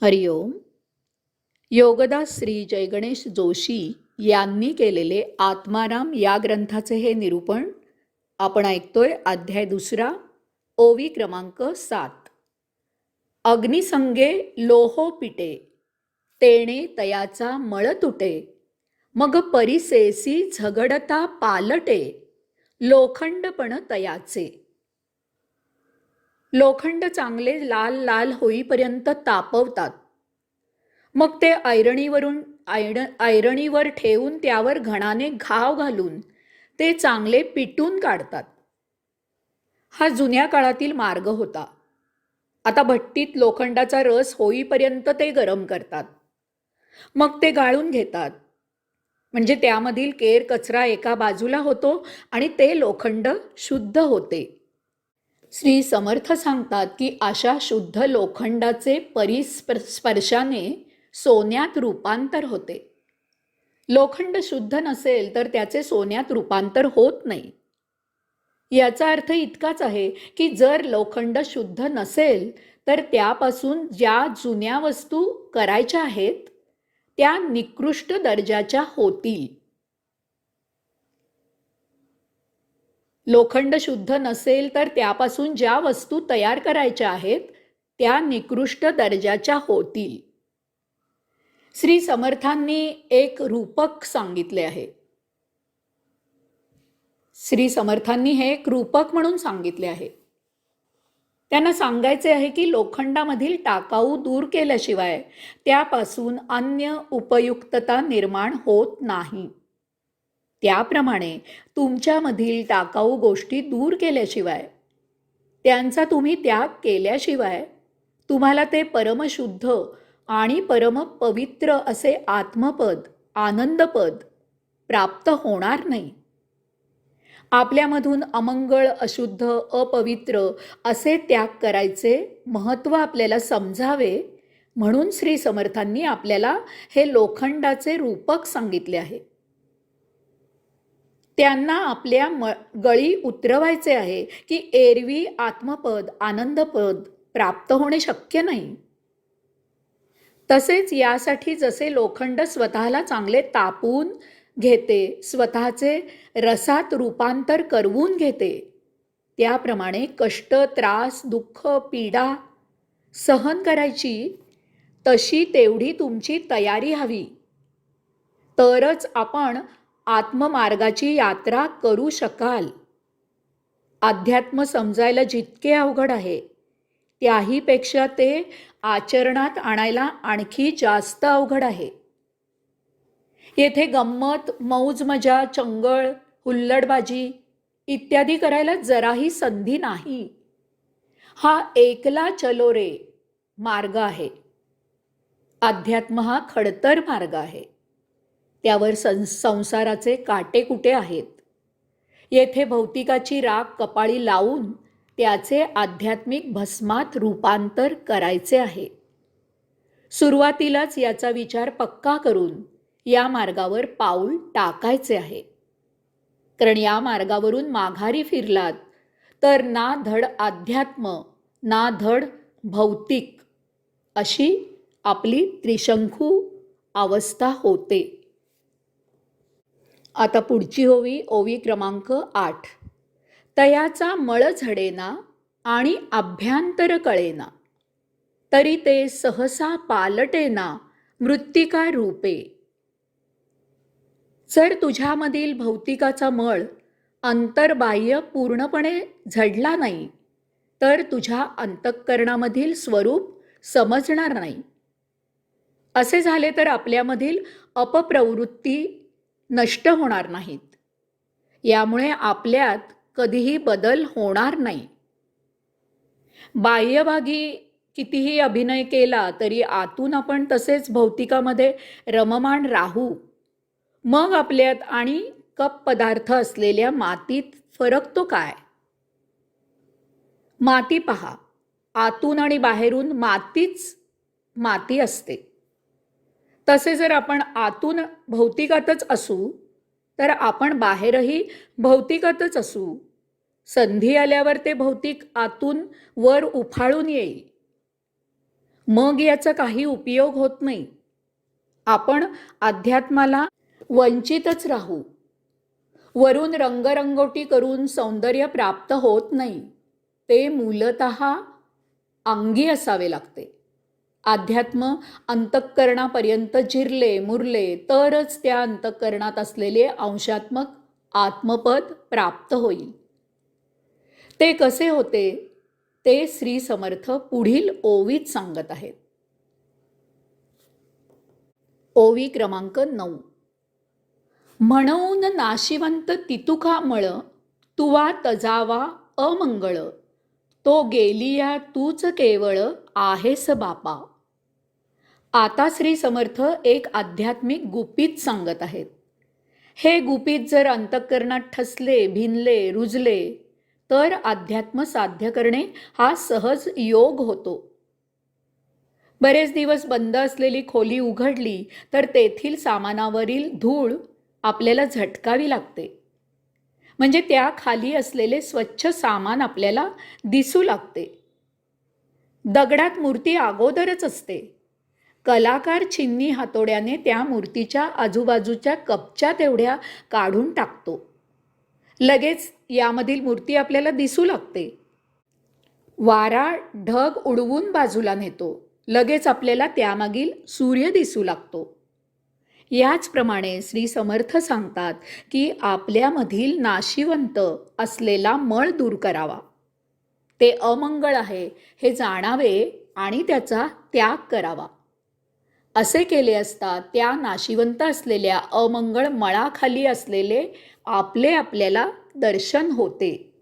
हरिओम. योगदास श्री जयगणेश जोशी यांनी केलेले आत्माराम या ग्रंथाचे हे निरूपण आपण ऐकतोय. अध्याय 2, ओवी क्रमांक 7. अग्निसंगे लोहो पिटे, तेणे तयाचा मळ तुटे, मग परिसेसी झगडता पालटे, लोखंडपण तयाचे. लोखंड चांगले लाल लाल होईपर्यंत तापवतात. मग ते ऐरणीवर ठेवून त्यावर घणाने घाव घालून ते चांगले पिटून काढतात. हा जुन्या काळातील मार्ग होता. आता भट्टीत लोखंडाचा रस होईपर्यंत ते गरम करतात. मग ते गाळून घेतात. म्हणजे त्यामधील केर कचरा एका बाजूला होतो आणि ते लोखंड शुद्ध होते. श्री समर्थ सांगतात की अशा शुद्ध लोखंडाचे परिस्पर्शाने सोन्यात रूपांतर होते. लोखंड शुद्ध नसेल तर त्याचे सोन्यात रूपांतर होत नाही. याचा अर्थ इतकाच आहे की जर लोखंड शुद्ध नसेल तर त्यापासून ज्या जुन्या वस्तू करायच्या आहेत त्या निकृष्ट दर्जाच्या होतील. लोखंड शुद्ध नसेल तर त्यापासून ज्या वस्तू तयार करायच्या आहेत त्या निकृष्ट दर्जाच्या होतील. श्री समर्थांनी एक रूपक सांगितले आहे. श्री समर्थांनी हे एक रूपक म्हणून सांगितले आहे. त्यांना सांगायचे आहे की लोखंडामधील टाकाऊ दूर केल्याशिवाय त्यापासून अन्य उपयुक्तता निर्माण होत नाही. त्याप्रमाणे तुमच्यामधील टाकाऊ गोष्टी दूर केल्याशिवाय, त्यांचा तुम्ही त्याग केल्याशिवाय तुम्हाला ते परमशुद्ध आणि परमपवित्र असे आत्मपद, आनंदपद प्राप्त होणार नाही. आपल्यामधून अमंगळ, अशुद्ध, अपवित्र असे त्याग करायचे महत्त्व आपल्याला समजावे म्हणून श्री समर्थांनी आपल्याला हे लोखंडाचे रूपक सांगितले आहे. त्यांना आपल्या गळी उतरवायचे आहे की एरवी आत्मपद, आनंदपद प्राप्त होणे शक्य नाही. तसेच यासाठी जसे लोखंड स्वतःला चांगले तापवून घेते, स्वतःचे रसात रूपांतर करवून घेते, त्याप्रमाणे कष्ट, त्रास, दुःख, पीडा सहन करायची तशी तेवढी तुमची तयारी हवी. तरच आपण आत्ममार्गाची यात्रा करू शकाल. अध्यात्म समजायला जितके अवघड आहे त्याहीपेक्षा ते आचरणात आणायला आणखी जास्त अवघड आहे. येथे गंमत, मौज मजा, चंगळ, हुल्लडबाजी इत्यादी करायला जराही संधी नाही. हा एकला चलो रे मार्ग आहे. अध्यात्म हा खडतर मार्ग आहे. त्यावर संसाराचे काटेकुटे आहेत. येथे भौतिकाची राख कपाळी लावून त्याचे आध्यात्मिक भस्मात रूपांतर करायचे आहे. सुरुवातीलाच याचा विचार पक्का करून या मार्गावर पाऊल टाकायचे आहे. कारण या मार्गावरून माघारी फिरलात तर ना धड अध्यात्म ना धड भौतिक अशी आपली त्रिशंकू अवस्था होते. आता पुढची ओवी क्रमांक 8. तयाचा मळ झडेना आणि अभ्यंतर कळेना, तरी ते सहसा पालटेना मृत्तिका रूपे. जर तुझ्यामधील भौतिकाचा मळ अंतर्बाह्य पूर्णपणे झडला नाही तर तुझ्या अंतःकरणामधील स्वरूप समजणार नाही. असे झाले तर आपल्यामधील अपप्रवृत्ती नष्ट होणार नाहीत. यामुळे आपल्यात कधीही बदल होणार नाही. बाह्यभागी कितीही अभिनय केला तरी आतून आपण तसेच भौतिकामध्ये रममाण राहू. मग आपल्यात आणि कप पदार्थ असलेल्या मातीत फरक तो काय? माती पहा, आतून आणि बाहेरून मातीच माती असते. तसे जर आपण आतून भौतिकातच असू तर आपण बाहेरही भौतिकातच असू. संधी आल्यावर ते भौतिक आतून वर उफाळून येईल. मग याचा काही उपयोग होत नाही. आपण अध्यात्माला वंचितच राहू. वरून रंगरंगोटी करून सौंदर्य प्राप्त होत नाही. ते मूलतः अंगी असावे लागते. अध्यात्म अंतःकरणापर्यंत जिरले मुरले तरच त्या अंतःकरणात असलेले अंशात्मक आत्मपद प्राप्त होईल. ते कसे होते ते श्री समर्थ पुढील ओवीत सांगत आहेत. ओवी क्रमांक 9. म्हणून नाशिवंत तितुका मळ, तुवा तजावा अमंगळ, तो गेलिया तूच केवळ आहेस बापा. आता श्री समर्थ एक आध्यात्मिक गुपित सांगत आहेत. हे गुपित जर अंतःकरणात ठसले, भिनले, रुजले तर अध्यात्म साध्य करणे हा सहज योग होतो. बरेच दिवस बंद असलेली खोली उघडली तर तेथील सामानावरील धूळ आपल्याला झटकावी लागते. म्हणजे त्या खाली असलेले स्वच्छ सामान आपल्याला दिसू लागते. दगडात मूर्ती अगोदरच असते. कलाकार छिन्नी हातोड्याने त्या मूर्तीच्या आजूबाजूच्या कपच्या तेवढ्या काढून टाकतो. लगेच यामधील मूर्ती आपल्याला दिसू लागते. वारा ढग उडवून बाजूला नेतो. लगेच आपल्याला त्यामागील सूर्य दिसू लागतो. याचप्रमाणे श्री समर्थ सांगतात की आपल्यामधील नाशिवंत असलेला मळ दूर करावा. ते अमंगळ आहे हे जाणावे आणि त्याचा त्याग करावा. असे केले असता त्या नाशिवंत असलेल्या अमंगळ मळाखाली असलेले आपल्याला दर्शन होते.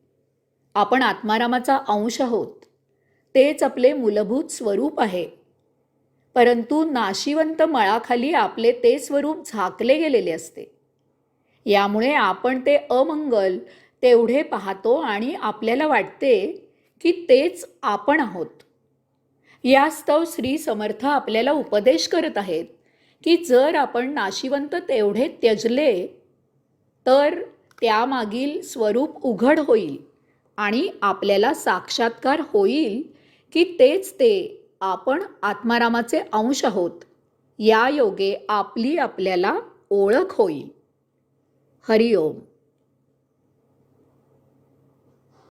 आपण आत्मारामाचा अंश आहोत. तेच आपले मूलभूत स्वरूप आहे. परंतु नाशिवंत मळाखाली आपले ते स्वरूप झाकले गेलेले असते. यामुळे आपण ते अमंगल तेवढे पाहतो आणि आपल्याला वाटते की तेच आपण आहोत. यास्तव श्री समर्थ आपल्याला उपदेश करत आहेत की जर आपण नाशिवंत तेवढे त्यजले तर त्यामागील स्वरूप उघड होईल आणि आपल्याला साक्षात्कार होईल की तेच ते आपण आत्मारामाचे अंश आहोत. या योगे आपली आपल्याला ओळख होईल. हरिओम.